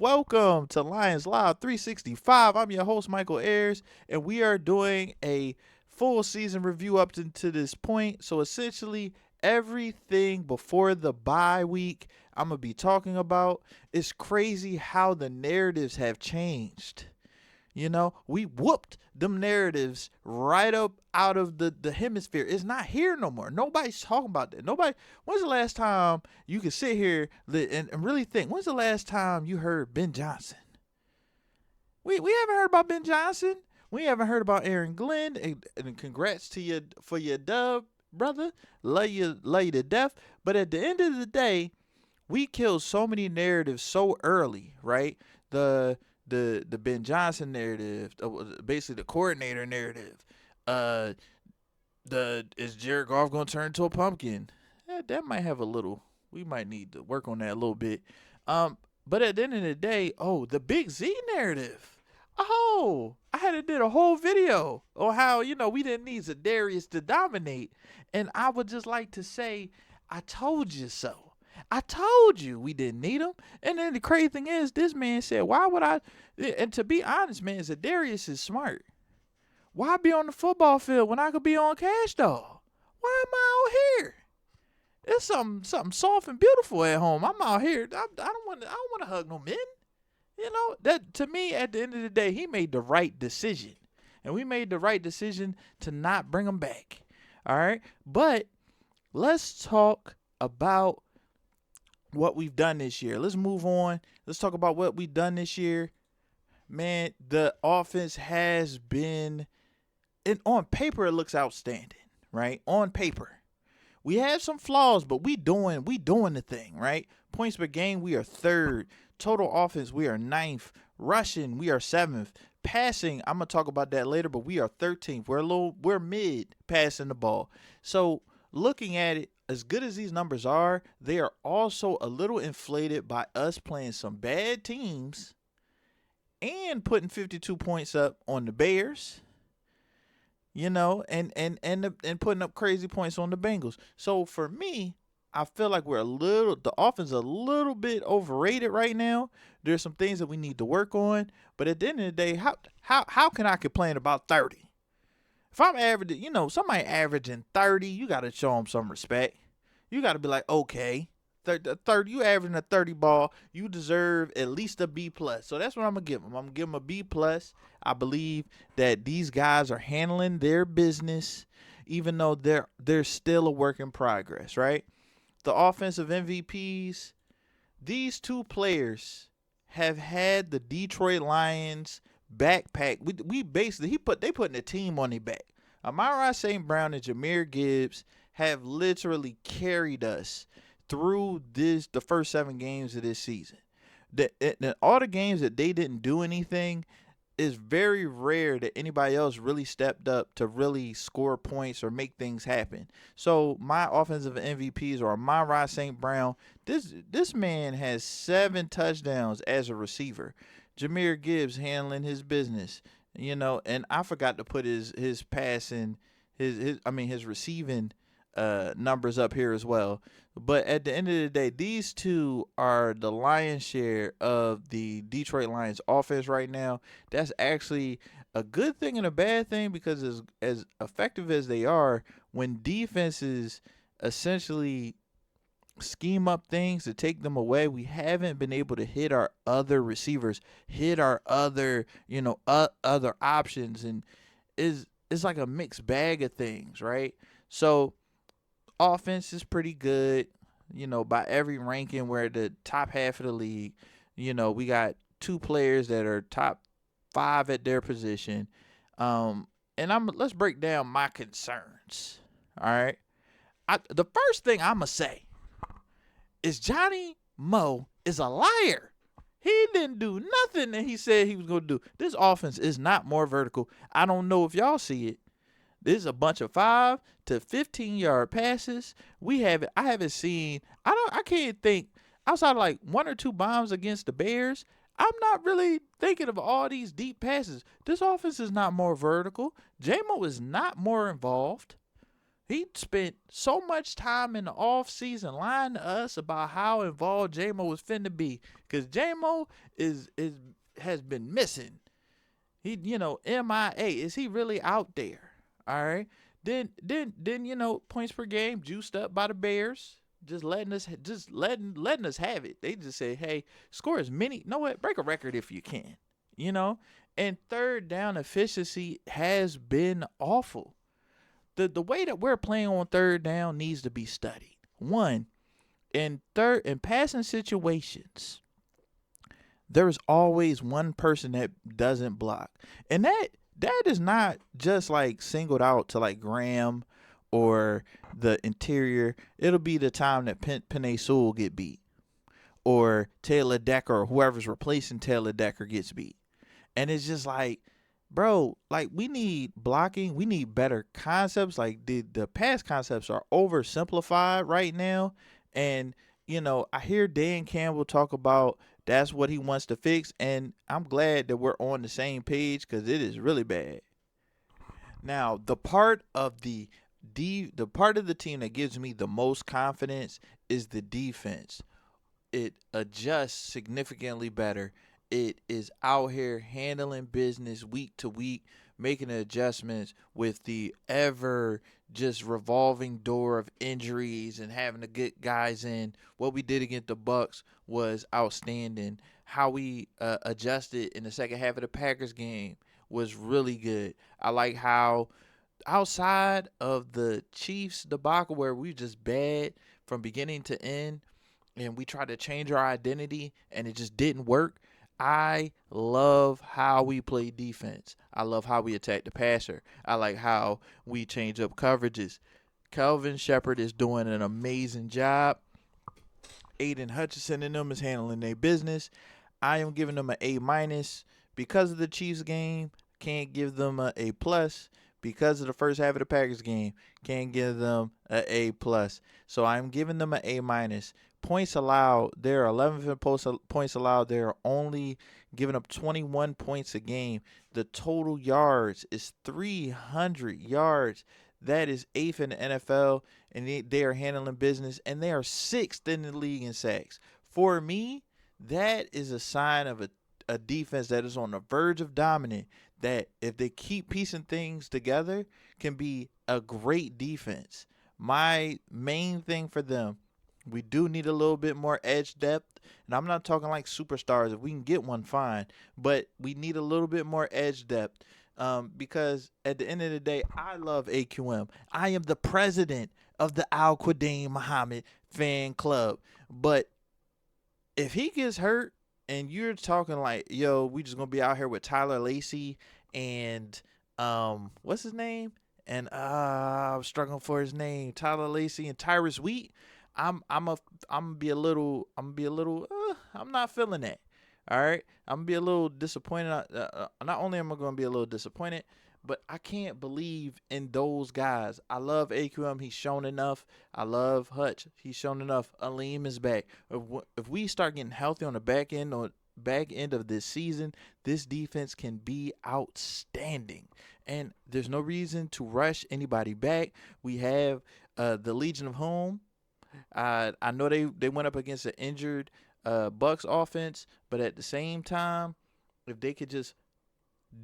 Welcome to Lions Live 365. I'm your host, Michael Ayers, and we are doing a full season review up to this point. So essentially, everything before the bye week I'm going to be talking about. It's crazy how the narratives have changed. We whooped them narratives right up out of the hemisphere. It's not here no more. Nobody's talking about that. When's the last time you could sit here and really think, when's the last time you heard Ben Johnson? We haven't heard about Ben Johnson. We haven't heard about Aaron Glenn. And congrats to you for your dub, brother. Love you to death. But at the end of the day, we killed so many narratives so early, right? The Ben Johnson narrative, basically the coordinator narrative. Is Jared Goff gonna turn into a pumpkin? That might have a little. We might need to work on that a little bit. But at the end of the day, the Big Z narrative. I did a whole video on how we didn't need Zadarius to dominate, and I would just like to say, I told you so. I told you we didn't need him. And then the crazy thing is, this man said, why would I? And to be honest, man, Zadarius is smart. Why be on the football field when I could be on Cash Dog? Why am I out here? It's something soft and beautiful at home. I'm out here. I don't want to hug no men. That to me, at the end of the day, he made the right decision. And we made the right decision to not bring him back. All right? But let's talk about what we've done this year. Let's move on. Let's talk about what we've done this year. Man, the offense has been, and on paper it looks outstanding, right? On paper. We have some flaws, but we doing the thing, right? Points per game, we are third. Total offense, we are ninth. Rushing, we are seventh. Passing, I'm gonna talk about that later, but we are 13th. We're mid passing the ball. So looking at it, as good as these numbers are, they are also a little inflated by us playing some bad teams and putting 52 points up on the Bears, and putting up crazy points on the Bengals. So for me, I feel like the offense is a little bit overrated right now. There's some things that we need to work on, but at the end of the day, how can I complain about 30? If I'm averaging, somebody averaging 30, you got to show them some respect. You got to be like, okay, 30, you averaging a 30 ball, you deserve at least a B+. So that's what I'm going to give them. I'm going to give them a B+. I believe that these guys are handling their business, even though they're still a work in progress, right? The offensive MVPs, these two players have had the Detroit Lions backpack. They putting a team on their back. Amon-Ra St. Brown and Jahmyr Gibbs have literally carried us through the first 7 games of this season. All the games that they didn't do anything, is very rare that anybody else really stepped up to really score points or make things happen. So my offensive MVPs are Amon-Ra St. Brown. This man has 7 touchdowns as a receiver. Jahmyr Gibbs handling his business, and I forgot to put his passing, his receiving numbers up here as well. But at the end of the day, these two are the lion's share of the Detroit Lions offense right now. That's actually a good thing and a bad thing, because as effective as they are, when defenses essentially scheme up things to take them away, we haven't been able to hit our other receivers, hit our other, other options, and it's like a mixed bag of things, right? So offense is pretty good, by every ranking. We're at the top half of the league. We got 2 players that are top 5 at their position. And let's break down my concerns. All right. The first thing I'm gonna say is Johnny Moe is a liar. He didn't do nothing that he said he was gonna do. This offense is not more vertical. I don't know if y'all see it. This is a bunch of 5 to 15-yard passes. I haven't seen. I can't think outside of like 1 or 2 bombs against the Bears. I'm not really thinking of all these deep passes. This offense is not more vertical. J-Mo is not more involved. He spent so much time in the off season lying to us about how involved J-Mo was finna be, cause J-Mo is has been missing. He, MIA. Is he really out there? All right. Then points per game juiced up by the Bears, just letting us have it. They just say, hey, score as many. Know what? Break a record if you can. You know. And third down efficiency has been awful. The way that we're playing on third down needs to be studied. One, in passing situations, there is always one person that doesn't block. And that is not just like singled out to like Graham or the interior. It'll be the time that Penei Sewell get beat, or Taylor Decker, or whoever's replacing Taylor Decker gets beat. And it's just like, bro, like, we need blocking. We need better concepts. Like, the past concepts are oversimplified right now. And, I hear Dan Campbell talk about that's what he wants to fix. And I'm glad that we're on the same page, because it is really bad. Now, the part of the team that gives me the most confidence is the defense. It adjusts significantly better. It is out here handling business week to week, making adjustments with the ever just revolving door of injuries and having to get guys in. What we did against the Bucks was outstanding. How we adjusted in the second half of the Packers game was really good. I like how, outside of the Chiefs debacle where we just bad from beginning to end, and we tried to change our identity and it just didn't work. I love how we play defense. I love how we attack the passer. I like how we change up coverages. Kelvin Shepard is doing an amazing job. Aiden Hutchinson and them is handling their business. I am giving them an A minus because of the Chiefs game. Can't give them an A plus because of the first half of the Packers game. Can't give them an A plus. So I'm giving them an A minus. Points allowed, they're 11th in points allowed. They're only giving up 21 points a game. The total yards is 300 yards. That is 8th in the NFL, and they are handling business, and they are 6th in the league in sacks. For me, that is a sign of a defense that is on the verge of dominant, that if they keep piecing things together, can be a great defense. My main thing for them, we do need a little bit more edge depth, and I'm not talking like superstars. If we can get one, fine, but we need a little bit more edge depth, because at the end of the day, I love AQM. I am the president of the Al Quadin Muhammad fan club, but if he gets hurt and you're talking like, yo, we just gonna be out here with Tyler Lacey and what's his name? And I'm struggling for his name. Tyler Lacey and Tyrus Wheat. I'm gonna be a little I'm not feeling that. All right, I'm gonna be a little disappointed. Not only am I gonna be a little disappointed, but I can't believe in those guys. I love AQM. He's shown enough. I love Hutch. He's shown enough. Aleem is back. If we start getting healthy on the back end of this season, this defense can be outstanding. And there's no reason to rush anybody back. We have the Legion of Home. I know they went up against an injured Bucks offense, but at the same time, if they could just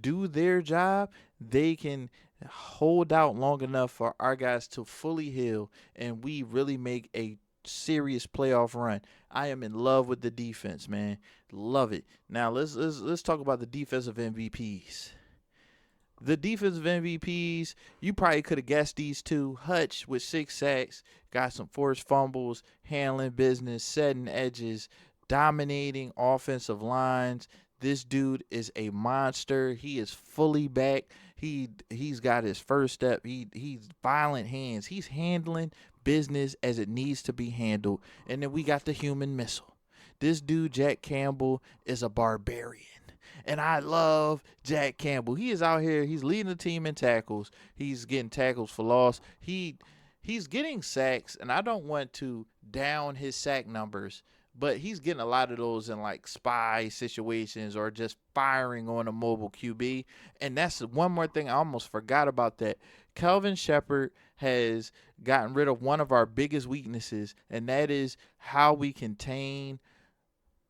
do their job, they can hold out long enough for our guys to fully heal, and we really make a serious playoff run. I am in love with the defense, man. Love it. Now let's talk about the defensive MVPs. The defensive MVPs, you probably could have guessed these two. Hutch with 6 sacks, got some forced fumbles, handling business, setting edges, dominating offensive lines. This dude is a monster. He is fully back. He's got his first step. He's violent hands. He's handling business as it needs to be handled. And then we got the human missile. This dude, Jack Campbell, is a barbarian. And I love Jack Campbell. He is out here. He's leading the team in tackles. He's getting tackles for loss. He's getting sacks, and I don't want to down his sack numbers, but he's getting a lot of those in like spy situations or just firing on a mobile QB. And that's one more thing I almost forgot about that. Kelvin Shepard has gotten rid of one of our biggest weaknesses, and that is how we contain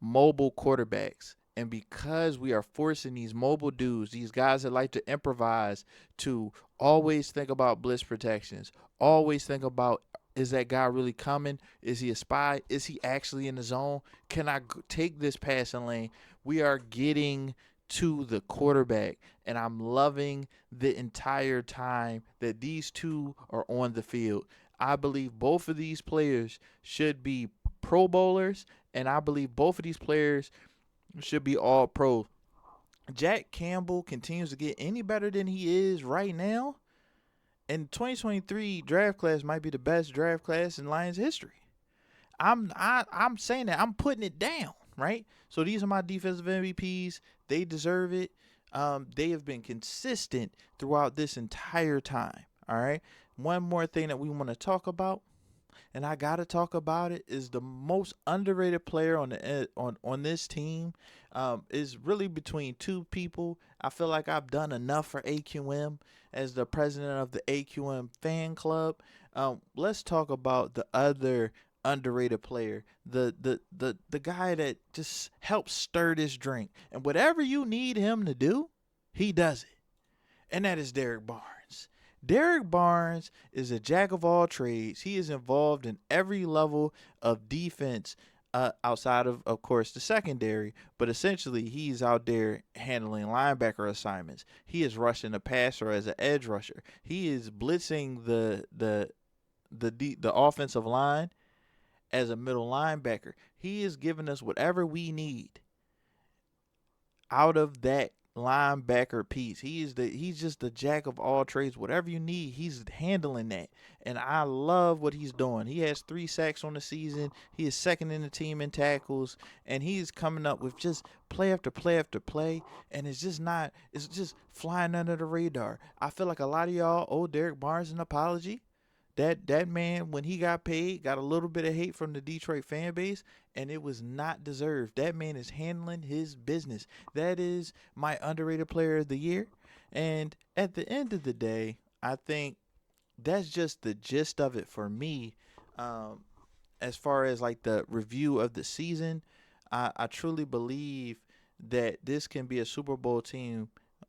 mobile quarterbacks. And because we are forcing these mobile dudes, these guys that like to improvise, to always think about blitz protections, always think about, is that guy really coming? Is he a spy? Is he actually in the zone? Can I take this passing lane? We are getting to the quarterback, and I'm loving the entire time that these two are on the field. I believe both of these players should be Pro Bowlers, and I believe both of these players should be all pro. Jack Campbell continues to get any better than he is right now. And 2023 draft class might be the best draft class in Lions history. I'm saying that. I'm putting it down, right? So these are my defensive MVPs. They deserve it. They have been consistent throughout this entire time. All right. One more thing that we want to talk about, and I gotta talk about it, is the most underrated player on this team. Is really between two people. I feel like I've done enough for AQM as the president of the AQM fan club. Let's talk about the other underrated player, the guy that just helps stir this drink, and whatever you need him to do, he does it, and that is Derek Barnes. Derek Barnes is a jack of all trades. He is involved in every level of defense, outside of course, the secondary. But essentially, he's out there handling linebacker assignments. He is rushing the passer as an edge rusher. He is blitzing the offensive line as a middle linebacker. He is giving us whatever we need out of that linebacker piece. He's just the jack of all trades. Whatever you need, he's handling that. And I love what he's doing. He has 3 sacks on the season. He is second in the team in tackles, and he's coming up with just play after play after play, and it's just flying under the radar. I feel like a lot of y'all owe Derek Barnes an apology. That man, when he got paid, got a little bit of hate from the Detroit fan base, and it was not deserved. That man is handling his business. That is my underrated player of the year. And at the end of the day, I think that's just the gist of it for me. As far as like the review of the season, I truly believe that this can be a Super Bowl team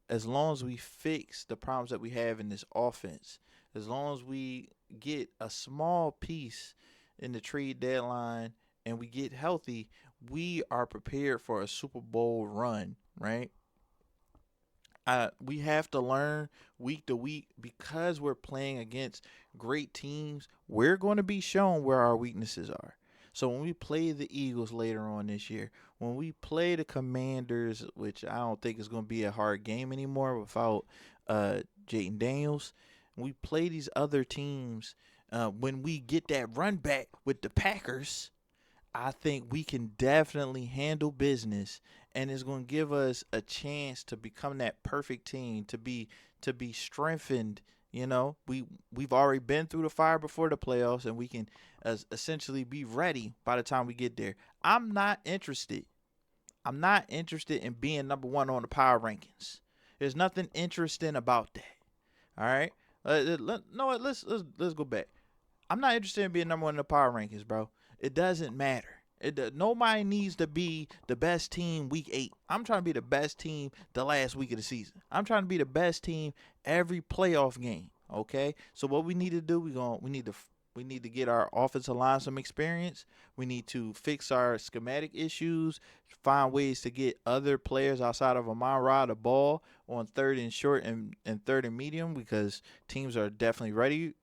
as long as we fix the problems that we have in this offense. As long as we get a small piece in the trade deadline and we get healthy, we are prepared for a Super Bowl run, right? We have to learn week to week, because we're playing against great teams. We're going to be shown where our weaknesses are. So when we play the Eagles later on this year, when we play the Commanders, which I don't think is going to be a hard game anymore without Jaden Daniels, we play these other teams, when we get that run back with the Packers, I think we can definitely handle business, and it's going to give us a chance to become that perfect team, to be strengthened. We've already been through the fire before the playoffs, and we can essentially be ready by the time we get there. I'm not interested in being number 1 on the power rankings. There's nothing interesting about that. All right. Let's go back. I'm not interested in being number 1 in the power rankings, bro. It doesn't matter. Nobody needs to be the best team week 8. I'm trying to be the best team the last week of the season. I'm trying to be the best team every playoff game. Okay. So what we need to do, we need to get our offensive line some experience. We need to fix our schematic issues, find ways to get other players outside of Amon-Ra the ball on 3rd and short and 3rd and medium, because teams are definitely ready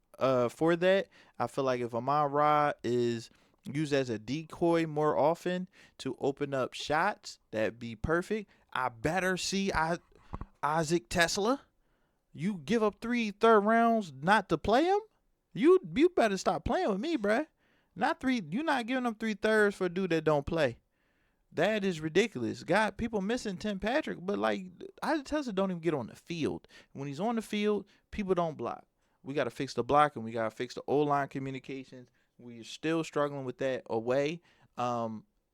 for that. I feel like if Amon-Ra is used as a decoy more often to open up shots, that'd be perfect. I better see Isaac Tesla. You give up 3 third rounds not to play him? You better stop playing with me, bruh. You're not giving up 3 thirds for a dude that don't play. That is ridiculous. God, people missing Tim Patrick, but like Isaac Tesla don't even get on the field. When he's on the field, people don't block. We got to fix the block, and we got to fix the O-line communications. We're still struggling with that away.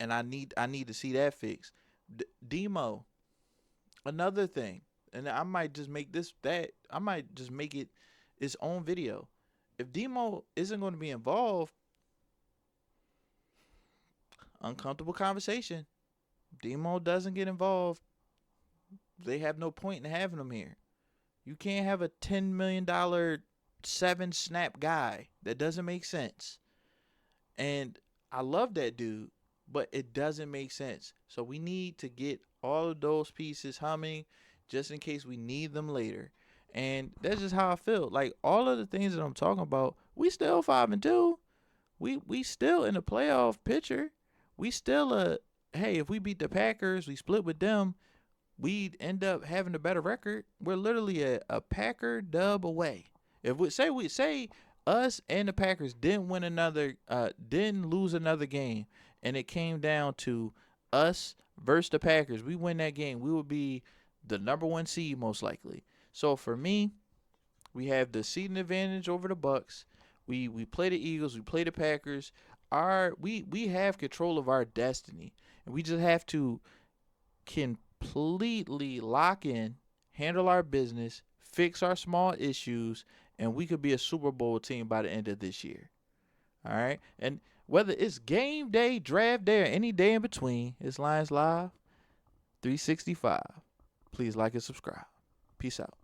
and I need to see that fixed. Demo, another thing, and I might just make this that I might just make it its own video. If Demo isn't going to be involved, uncomfortable conversation. Demo doesn't get involved. They have no point in having him here. You can't have a $10 million 7 snap guy. That doesn't make sense. And I love that dude, but it doesn't make sense. So we need to get all of those pieces humming just in case we need them later. And that's just how I feel. Like all of the things that I'm talking about, we still 5-2. We still in the playoff picture. We still hey, if we beat the Packers, we split with them, we'd end up having a better record. We're literally a Packer dub away. If we say us and the Packers didn't lose another game, and it came down to us versus the Packers, we win that game, we would be the number 1 seed most likely. So for me, we have the seeding advantage over the Bucks. We play the Eagles, we play the Packers. We have control of our destiny, and we just have to completely lock in, handle our business, fix our small issues, and we could be a Super Bowl team by the end of this year. All right? And whether it's game day, draft day, or any day in between, it's Lions Live 365. Please like and subscribe. Peace out.